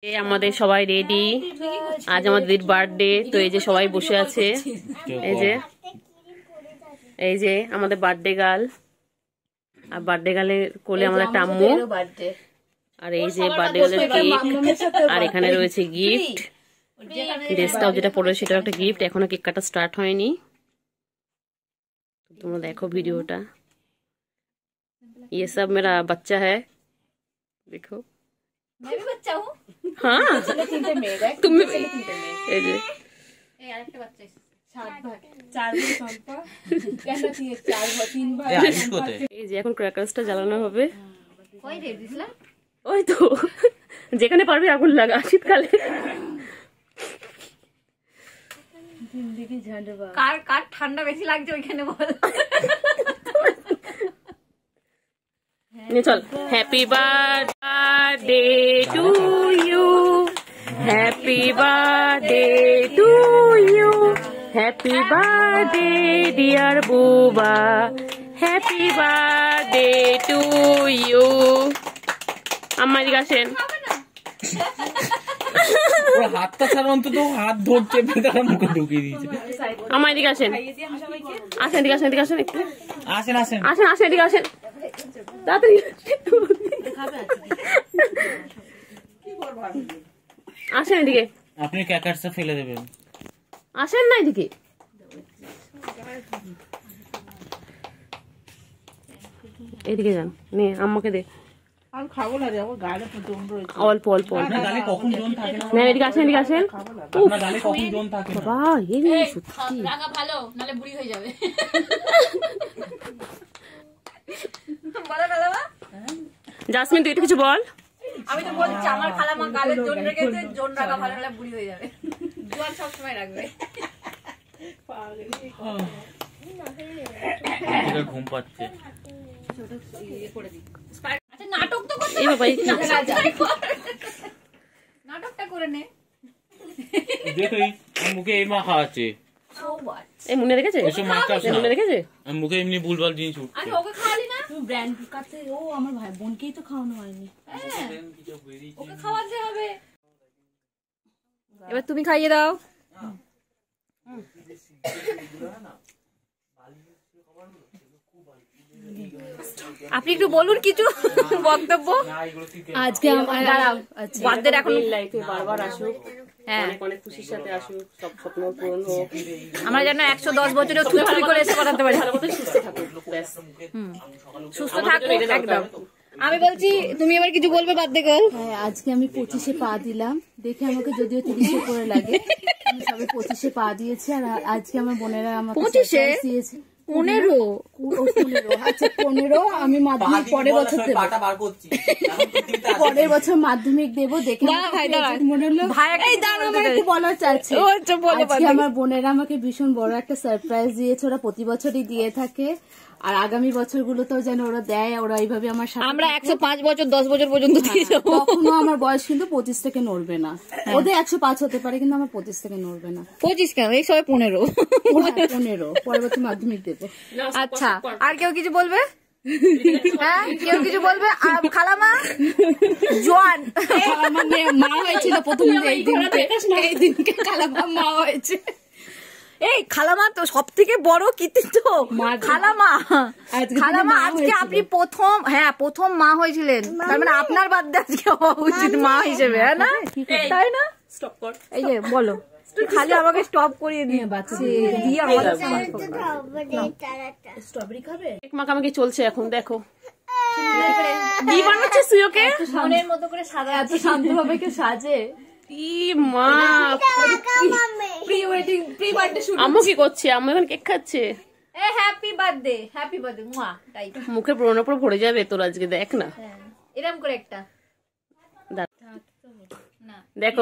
আমাদের সবাই রেডি, আজ আমাদের বার্থডে। তো এই যে সবাই বসে আছে, এই যে আমাদের বার্থডে গার্ল, আর বার্থডে গার্লের কোলে আমাদের একটা আম্মু, আর এই যে বার্থডে গার্লের কেক, আর এখানে রয়েছে গিফট। ড্রেসটাও যেটা পড়ে সেটা একটা গিফট। এখনো কেক কাটা স্টার্ট হয়নি, তোমরা দেখো ভিডিওটা। ये सब मेरा बच्चा है, देखो। मैं भी बच्चा हूँ। हाँ तुम भी। এই যে এখন ক্র্যাকারসটা জ্বালানো হবে। ওই তো যেখানে পারবি আগুন লাগা, শীতকালে। কার কার ঠান্ডা বেশি লাগছে ওইখানে বল। চল। Happy birthday to you, happy birthday to you, happy birthday dear Buba, happy birthday to you. আম্মা এদিকে আসেন। হাতটা ছাড়া অন্তত হাত ধরছে, মুখে ঢুকিয়ে দিয়েছে। আম্মা এদিকে আসেন, আসেন এদিকে আসেন, এদিকে আসেন একটু। আসেন আসেন আসেন আসেন এদিকে আসেন তাড়াতাড়ি। আসেন এদিকে। আপনি ক্র্যাকারসটা ফেলে দেবেন। আসেন না এদিকে। এদিকে যান, নে আম্মাকে দে। আমি খাবো না রে, আমার গালে জোন রয়েছে। অল্প অল্প অল্প। আপনার গালে কখন জোন থাকে না? না এদিকে আসেন, এদিকে আসেন। আপনার গালে কখন জোন থাকে না? বাবা এই সত্যি রাঙা ভালো, নালে বুড়ি হয়ে যাবে। বলো খালামা। জাসমিন তুই একটু কিছু বল। আমি তো বলছি আমার খালামা গালে জোন রেখেছে, জোন রাখা ভালো, নালে বুড়ি হয়ে যাবে। জোয়ান সব সময় রাখবে। ঘুম পাচ্ছে। আচ্ছা নাটক তো করতে, এই বাবা নাটকটা করে নে। দেখি মুখে এই মা খাওয়াচ্ছে। এই মুনে দেখেছে, এসব মাছ মুনে দেখেছে। মুখে এমনি ভুলভাল জিনিস উঠছে। আরে ওকে খাওয়ালি না? তুমি ব্র্যান্ড কাছে, ও আমার ভাই বোনকেই তো খাওয়ানো হয়নি। ওকে খাওয়াতে হবে। এবার তুমি খাইয়ে দাও। আপনি একটু বলুন কিছু বক্তব্য। আজকে আমার বার্থডে এখন লাইফে বারবার আসুক, হ্যাঁ অনেক অনেক খুশির সাথে আসুক, সব স্বপ্ন পূরণ হোক, আমরা যেন 110 বছরেও থুতথুরি করে এসে করাতে পারি। ভালো মতো সুস্থ থাকুক, ব্যাস। সুস্থ থাকুক একদম। আমি বলছি তুমি এবার কিছু বলবে বার্থডে গার্ল। হ্যাঁ, আজকে আমি 25-এ পা দিলাম। দেখে আমাকে যদিও 30-এ করে লাগে, আমি সবে 25-এ পা দিয়েছি। আর আজকে আমার বোনেরা আমাকে 25-এ? surprise দিয়েছে। 15 আচ্ছা 15 আমি মাধ্যমিক পরের বছর দেবো, পরের বছর মাধ্যমিক দেবো। দেখে মনে হলো ভাই আমার একটু বলার চাচ্ছে। আজকে আমার বোনেরা আমাকে ভীষণ বড় একটা সারপ্রাইজ দিয়েছে। ওরা প্রতি বছরই দিয়ে থাকে, আর আগামী বছরগুলোতেও যেন ওরা দেয়। ওরা এইভাবে আমার সাথে আমরা 105 বছর 10 বছর পর্যন্ত দিয়ে যাবো। কখনো আমার বয়স কিন্তু 25 থেকে নড়বে না। ওদের 105 হতে পারে, কিন্তু আমার 25 থেকে নড়বে না। 25 কেন, এই সবাই 15। 15 পরের বছর মাধ্যমিক দেবো। আচ্ছা আর কেউ কিছু বলবে? হ্যাঁ কেউ কিছু বলবে? খালামা জোয়ান আমার মা হয়েছিল প্রথম, এই দিনকে খালামা মা হয়েছে। এই খালামা তো সব থেকে বড় কীর্তিত্ব। খালামা খালামা আজকে আপনি প্রথম মা হয়েছিলেন, তার মানে আপনার বার্থডে আজকে হওয়া উচিত মা হিসেবে, হ্যাঁ না? তাই না? স্টপ কর। এই যে বলো, খালি আমাকে স্টপ করিয়ে দিয়ে দিয়ে আমাদের স্ট্রবেরি খাবে? এক মাখামাখি চলছে এখন, দেখো কি বানাচ্ছে সুয়োকে। মনের মতো করে সাদা এত শান্তভাবে কে সাজে? মা pre wedding pre birthday shoot. আম্মু কি করছে? আম্মু এখন কেক খাচ্ছে। হ্যাপি বার্থডে মুয়া টাইপ। মুখে পুরোনো পুরো ভরে যাবে তোর আজকে, দেখ না। এরকম করে একটা দেখো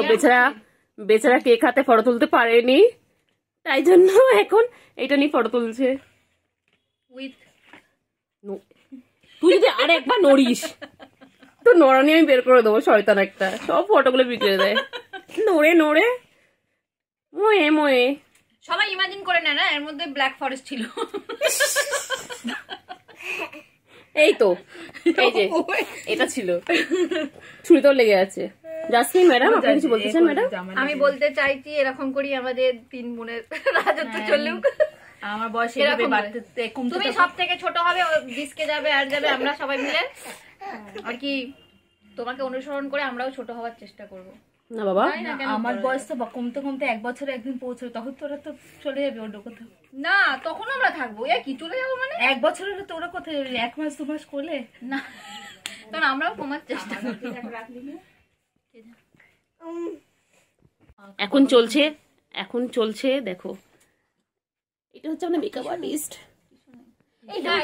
বেচারা কেক হাতে ফটো তুলতে পারেনি, তাই জন্য এখন এটা নিয়ে ফটো তুলছে। তুই যদি আর একবার নড়িস তো নড়ানি আমি বের করে দেবো, শয়তান একটা। সব ফটোগুলো বিক্রি দেয়, নড়ে নড়ে মোয়ে মোয়ে। সবাই ইমাজিন করে নেয় না এর মধ্যে ব্ল্যাক ফরেস্ট ছিল। এই তো এই যে এটা ছিল, ছুরি তো লেগে আছে। জাসমিন ম্যাডাম আপনি কিছু বলতে চান ম্যাডাম? আমি বলতে চাইছি এরকম করি আমাদের 3 বোনের রাজত্ব চলুক। আমার বয়স এভাবে বাড়তে কমতে, তুমি সব থেকে ছোট হবে, ডিস্কে যাবে আর যাবে, আমরা সবাই মিলে আর কি তোমাকে অনুসরণ করে আমরাও ছোট হওয়ার চেষ্টা করব। না বাবা, আমার বয়স তো কমতে কমতে 1 বছরে একদিন পৌঁছবে, তখন তোরা তো চলে যাবে ওর কোথাও। না তখন আমরা থাকবো, এ কি চলে যাবো মানে? 1 বছর হলে তোরা কোথায় যাবে? 1 মাস 2 মাস করলে না, তখন আমরাও কমার চেষ্টা করবো। এখন চলছে দেখো, এটা হচ্ছে আমাদের মেকআপ আর্টিস্ট।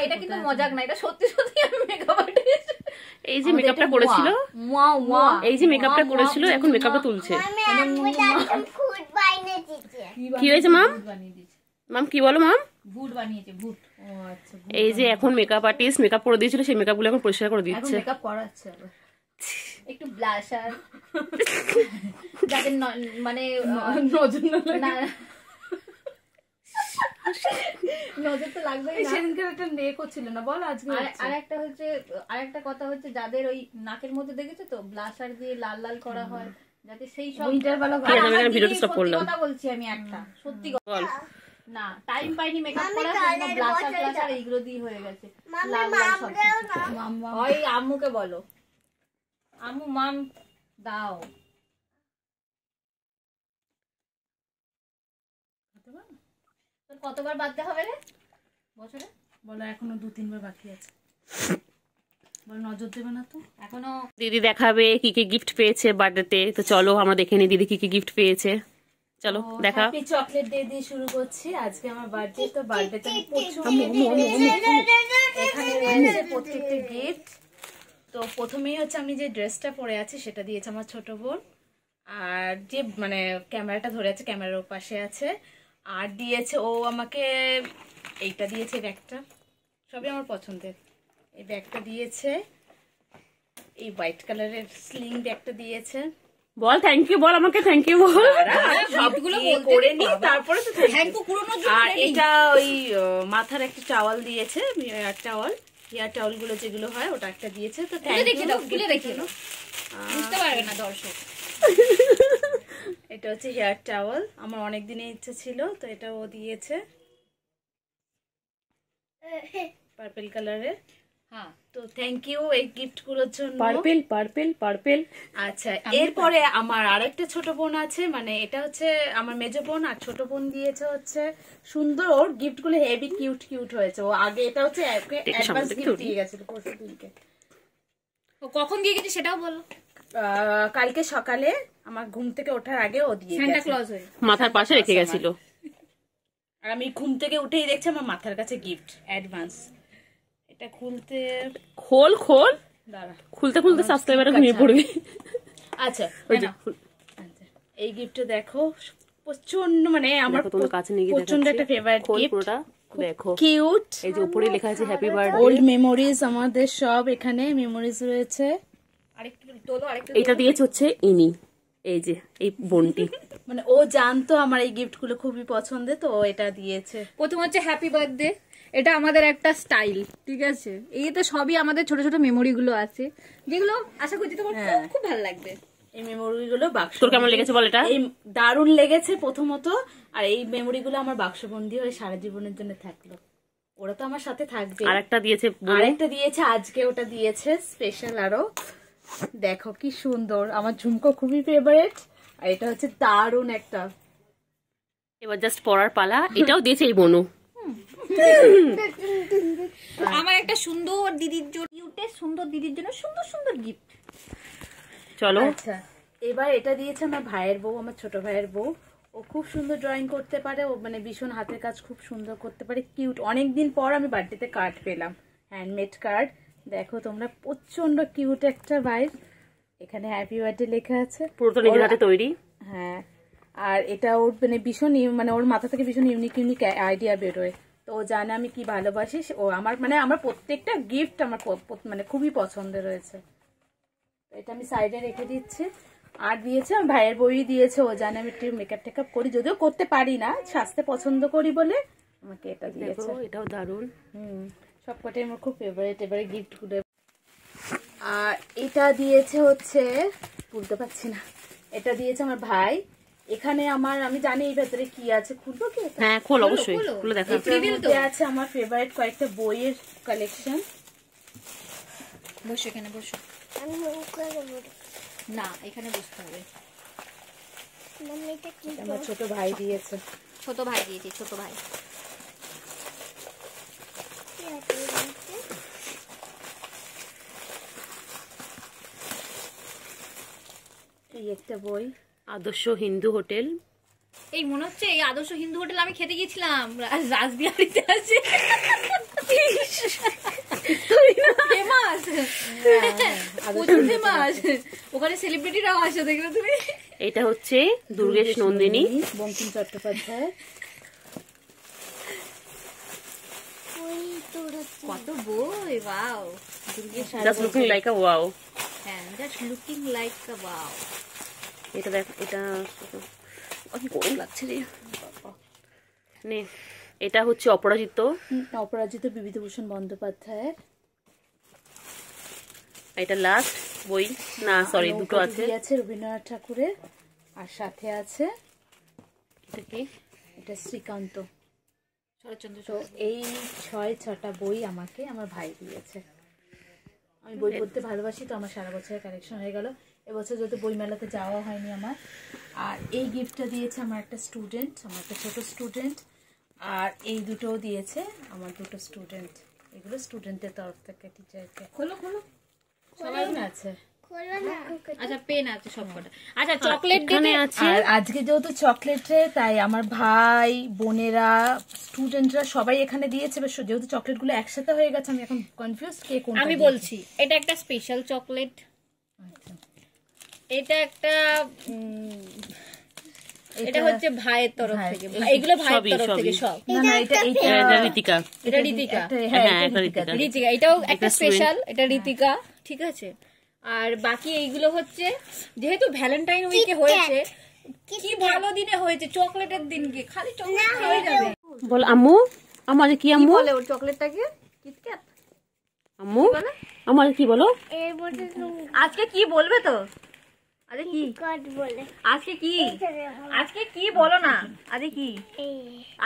এটা কিন্তু মজাক না, এটা সত্যি সত্যি আমি মেকআপ আর্টিস্ট। এই যে মেকআপটা করেছিল, এই যে মেকআপটা করেছিল, এখন মেকআপটা তুলছে। কি হয়েছে মাম? মাম কি বলো মাম? ভূত বানিয়েছে, ভূত। ও আচ্ছা, এই যে এখন মেকআপ আর্টিস্ট মেকআপ করে দিয়েছিল, সেই মেকআপ গুলো এখন পরিষ্কার করে দিচ্ছে। মেকআপ করাচ্ছে একটু ব্লাশার যাদের মানে নজর না, নজর তো লাগবেই না। সেদিনকে একটা নেক ছিল না, বল আজকে। আরেকটা কথা হচ্ছে, যাদের ওই নাকের মধ্যে দেখেছো তো ব্লাশার দিয়ে লাল লাল করা হয়, যাতে সেই সব কথা বলছি আমি, একটা সত্যি কথা না, টাইম পাইনি মেকআপ করা, ব্লাশার ব্লাশার এইগুলো দিয়ে হয়ে গেছে লাল লাল সব। ওই আম্মুকে বলো, আম্মু মাম দাও। তোর কতবার বাঁধতে হবে রে বছরে? বলো এখনো 2-3 বার বাকি আছে। বল নজর দেবে না তো এখনো। দিদি দেখাবে কি কি গিফট পেয়েছে বার্থডেতে, তো চলো আমরা দেখে নিই দিদি কি কি গিফট পেয়েছে। চলো দেখা। হ্যাপি চকলেট ডে দিয়ে শুরু করছি। আজকে আমার বার্থডে, তো বার্থডেতে এখানে রয়েছে প্রত্যেকটা গিফট। তো প্রথমেই হচ্ছে আমি যে ড্রেসটা পরে আছি সেটা দিয়েছে আমার ছোট বোন, আর যে মানে ক্যামেরাটা ধরে আছে ক্যামেরার পাশে আছে, আর দিয়েছে ও আমাকে এইটা দিয়েছে, ব্যাগটা সবই আমার পছন্দের। এই ব্যাগটা দিয়েছে, এই হোয়াইট কালারের স্লিং ব্যাগটা দিয়েছে। বল থ্যাংক ইউ, বল আমাকে থ্যাংক ইউ বল। সবগুলো করে নি, তারপরে তো থ্যাংক ইউ পুরনো। আর এটা ওই মাথার একটা টাওয়াল দিয়েছে, হেয়ার টাওয়াল, হেয়ার টাওয়াল গুলো যেগুলো হয় ওটা একটা দিয়েছে। তো থ্যাংক ইউ, খুলে রেখে দাও, বুঝতে পারবে না দর্শক। এটা হচ্ছে হেয়ার টাওয়াল, আমার অনেক দিনের ইচ্ছা ছিল, তো এটা ও দিয়েছে পার্পল কালারের। হ্যাঁ, তো থ্যাংক ইউ এই গিফট গুলোর জন্য। Purple purple purple. আচ্ছা, এরপরে আমার আরেকটা ছোট বোন আছে, মানে এটা হচ্ছে আমার মেজো বোন, আর ছোট বোন দিয়েছে হচ্ছে সুন্দর, ওর গিফট গুলো হেভি কিউট কিউট হয়েছে। ও আগে এটা হচ্ছে অ্যাডভান্স গিফট দিয়ে গেছিল পরশুদিনকে। ও কখন দিয়ে গেছে সেটাও বলো। কালকে সকালে আমার ঘুম থেকে ওঠার আগে ও দিয়ে সান্টা ক্লজ হয়ে মাথার পাশে রেখে গেছিল, আর আমি ঘুম থেকে উঠেই দেখছি আমার মাথার কাছে গিফট অ্যাডভান্স। এটা খুলতে খোল দাঁড়া, খুলতে খুলতে সাবস্ক্রাইবার ঘুমিয়ে পড়বে। আচ্ছা, এই গিফটটা দেখো, প্রচন্ড মানে আমার প্রচন্ড একটা ফেভারিট গিফট। দেখো কিউট, এই যে উপরে লেখা আছে হ্যাপি বার্থডে, ওল্ড মেমোরিজ, আমাদের সব এখানে মেমোরিজ রয়েছে। এটা দিয়েছে হচ্ছে ইনি, এই যে এই বোনটি, মানে ও জানতো আমার এই গিফট গুলো খুবই পছন্দের, তো ও এটা দিয়েছে। প্রথম হচ্ছে হ্যাপি বার্থডে, এটা আমাদের একটা স্টাইল, ঠিক আছে? এইতে সবই আমাদের ছোট ছোট মেমোরি গুলো আছে, যেগুলো আশা করছি তোমার খুব ভালো লাগবে। এই মেমোরি গুলো বাক্স, তোর কেমন লেগেছে বল? এটা এই দারুণ লেগেছে প্রথমত, আর এই মেমোরি গুলো আমার বাক্সবন্দি হয়ে সারা জীবনের জন্য থাকলো। ওরা তো আমার সাথে থাকবে। আরেকটা দিয়েছে, আজকে ওটা দিয়েছে স্পেশাল আরো। দেখো কি সুন্দর, আমার ঝুমকো খুবই ফেভারিট, আর এটা হচ্ছে দারুণ একটা। এবার জাস্ট পরার পালা। এটাও দিয়েছে এই বোনু। আমার একটা সুন্দর দিদির জন্য, সুন্দর দিদির জন্য সুন্দর সুন্দর গিফট। চলো, আচ্ছা, এবার এটা দিয়েছে আমার ভাইয়ের বউ, আমার ছোট ভাইয়ের বউ। ও খুব সুন্দর ড্রয়িং করতে পারে, ও মানে ভীষণ হাতের কাজ খুব সুন্দর করতে পারে, কিউট। অনেকদিন পর আমি বার্থডেতে কার্ড পেলাম, হ্যান্ডমেড কার্ড। দেখো তোমরা, প্রচন্ড কিউট একটা ভাই। এখানে হ্যাপি বার্থডে লেখা আছে, পুরোটা নিজের হাতে তৈরি। হ্যাঁ, আর এটা ওর মানে ভীষণ মানে ওর মাথা থেকে ভীষণ ইউনিক ইউনিক আইডিয়া বেরোয়। তো ও জানে আমি কি ভালোবাসি, ও আমার মানে আমার প্রত্যেকটা গিফট আমার মানে খুবই পছন্দের রয়েছে। তো এটা আমি সাইডে রেখে দিচ্ছি। আর দিয়েছে আমার ভাইয়ের বই দিয়েছে, ও জানে আমি একটু মেকআপ টেকআপ করি, যদিও করতে পারি না, সাজতে পছন্দ করি বলে আমাকে এটা দিয়েছে। এটাও দারুণ। সবকটাই আমার খুব ফেভারিট। এবারে গিফট গুলো, আর এটা দিয়েছে হচ্ছে খুলতে পারছি না। এটা দিয়েছে আমার ভাই। এখানে আমি জানি এই ভেতরে কি আছে, খুলবো কি? হ্যাঁ খোল, অবশ্যই খুলে দেখা। এটার মধ্যে আছে আমার ফেভারিট কয়েকটা বইয়ের কালেকশন। বসো এখানে, বসো। না এখানে বসতে হবে। আমার ছোট ভাই দিয়েছে। ছোট ভাই দিয়েছি, ছোট ভাই। এই একটা বই, আদর্শ হিন্দু হোটেল। এই মনে হচ্ছে এই আদর্শ হিন্দু হোটেল আমি খেতে গিয়েছিলাম, রাসবিহারিতে আছে। ফেমাস, প্রচুর ফেমাস। ওখানে সেলিব্রিটিরাও আসে, দেখবে তুমি। এটা হচ্ছে দুর্গেশ নন্দিনী, বঙ্কিম চট্টোপাধ্যায়। কত বই, wow. Just looking like a wow. হ্যাঁ, just looking like a wow. এটা দেখ, এটা অনেক গরম লাগছে রে। নে, এটা হচ্ছে অপরাজিত। অপরাজিত বিভূতিভূষণ বন্দ্যোপাধ্যায়ের। এটা লাস্ট বই, না সরি দুটো আছে। আছে রবীন্দ্রনাথ ঠাকুরের, আর সাথে আছে এটা কি? এটা শ্রীকান্ত। শরৎচন্দ্র। তো এই 6-6টা বই আমাকে আমার ভাই দিয়েছে। আমি বই পড়তে ভালোবাসি, তো আমার সারা বছরের কালেকশন হয়ে গেল। এবছর যত বই মেলাতে যাওয়া হয়নি আমার। আর এই গিফটটা দিয়েছে আমার একটা স্টুডেন্ট, আমার একটা ছোট স্টুডেন্ট। আর এই দুটোও দিয়েছে আমার দুটো স্টুডেন্ট। এগুলো স্টুডেন্টের তরফ থেকে টিচারকে। খোলো খোলো, সবাই আছে। আচ্ছা পেন আছে সবকটা। আচ্ছা চকলেট এখানে আছে। আর আজকে যেহেতু চকলেটে, তাই আমার ভাই বোনেরা স্টুডেন্টরা সবাই এখানে দিয়েছে। যেহেতু চকলেট গুলো একসাথে হয়ে গেছে, আমি এখন কনফিউজ কে কোনটা। আমি বলছি, এটা একটা স্পেশাল চকলেট, এটা একটা এটা হচ্ছে ভাইয়ের তরফ থেকে। এগুলো ভাইয়ের তরফ থেকে সব। না না, এটা ঋতিকা। এটা ঋতিকা। হ্যাঁ এটা ঋতিকা। ঋতিকা, এটাও একটা স্পেশাল, এটা ঋতিকা, ঠিক আছে। আর বাকি এইগুলো হচ্ছে, যেহেতু ভ্যালেন্টাইন উইকে হয়েছে, কি ভালো দিনে হয়েছে, চকলেটের দিনকে খালি চকলেট হয়ে যাবে। বল আম্মু, আমার কি আম্মু বলে ওর চকলেটটাকে? কিটক্যাট। আম্মু আমার কি বলো? আজকে কি বলবে তো? আরে কি আজকে কি, আজকে কি বলো না, আরে কি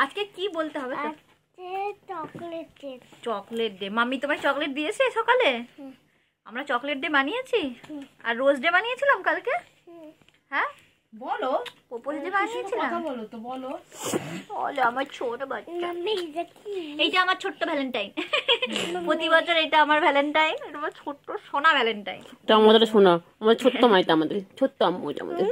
আজকে কি বলতে হবে? Chocolate day. মাম্মি তোমার চকলেট দিয়েছে সকালে? আমরা চকলেট ডে বানিয়েছি, আর রোজ ডে বানিয়েছিলাম কালকে। হ্যাঁ বলো, প্রপোজ ডে বানিয়েছিলাম। বলো তো, বলো। বলো আমার ছোট বাচ্চা। এইটা আমার ছোট্ট ভ্যালেন্টাইন। প্রতি বছর এটা আমার ভ্যালেন্টাইন, এটা আমার ছোট্ট সোনা ভ্যালেন্টাইন। এটা আমাদের শোনা, আমাদের ছোট্ট মাইটা, আমাদের ছোট্ট আম্মু, আমাদের